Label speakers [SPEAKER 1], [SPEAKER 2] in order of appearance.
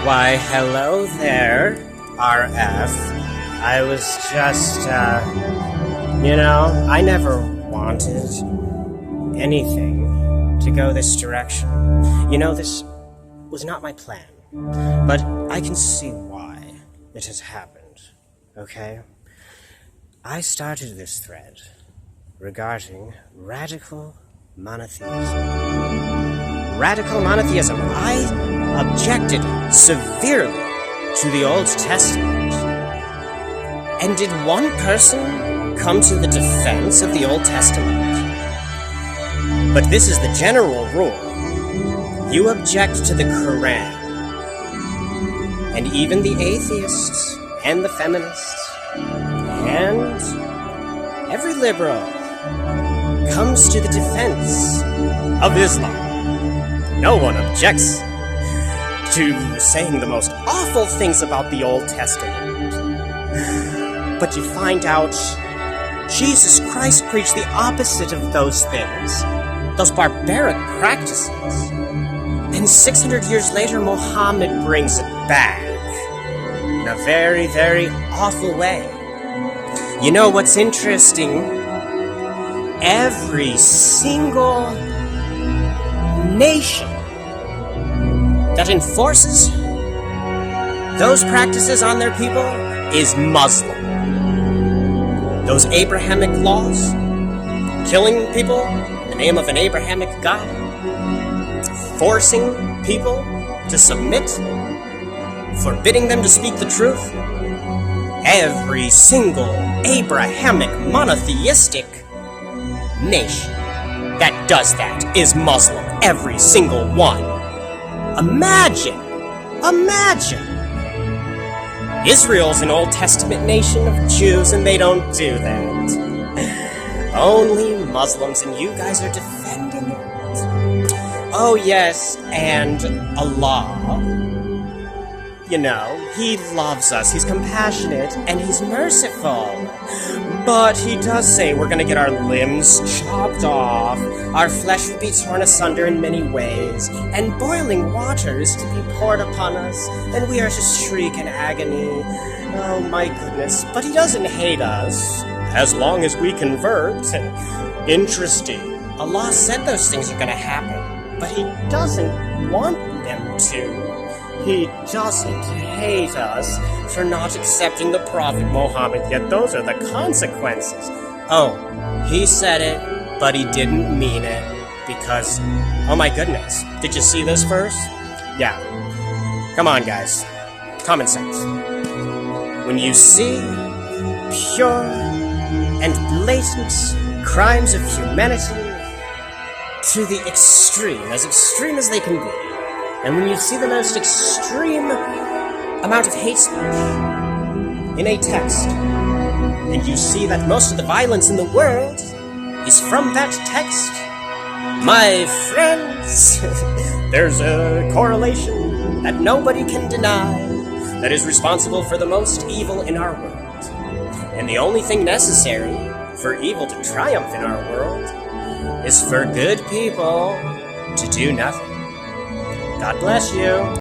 [SPEAKER 1] Why, hello there, RF. I was just, I never wanted anything to go this direction. This was not my plan. But I can see why it has happened, okay? I started this thread regarding radical monotheism. Radical monotheism. I objected severely to the Old Testament. And did one person come to the defense of the Old Testament? But this is the general rule. You object to the Quran. And even the atheists and the feminists and every liberal comes to the defense of Islam. No one objects to saying the most awful things about the Old Testament. But you find out Jesus Christ preached the opposite of those things, those barbaric practices. And 600 years later, Muhammad brings it back in a very, very awful way. You know what's interesting? Every single nation that enforces those practices on their people is Muslim. Those Abrahamic laws, killing people in the name of an Abrahamic God, forcing people to submit, forbidding them to speak the truth. Every single Abrahamic monotheistic nation that does that is Muslim. Every single one. Imagine! Israel's an Old Testament nation of Jews, and they don't do that. Only Muslims, and you guys are defending it. Oh yes, and Allah, He loves us, He's compassionate, and He's merciful. But He does say we're gonna get our limbs chopped off, our flesh will be torn asunder in many ways, and boiling water is to be poured upon us, and we are to shriek in agony. Oh my goodness, but He doesn't hate us, as long as we convert. Interesting. Allah said those things are gonna happen, but He doesn't want them to. He doesn't hate us for not accepting the Prophet Muhammad, yet those are the consequences. Oh, He said it, but He didn't mean it, because, oh my goodness, did you see this verse? Yeah. Come on, guys. Common sense. When you see pure and blatant crimes of humanity to the extreme as they can be, and when you see the most extreme amount of hate speech in a text, and you see that most of the violence in the world is from that text, my friends, there's a correlation that nobody can deny that is responsible for the most evil in our world. And the only thing necessary for evil to triumph in our world is for good people to do nothing. God bless you.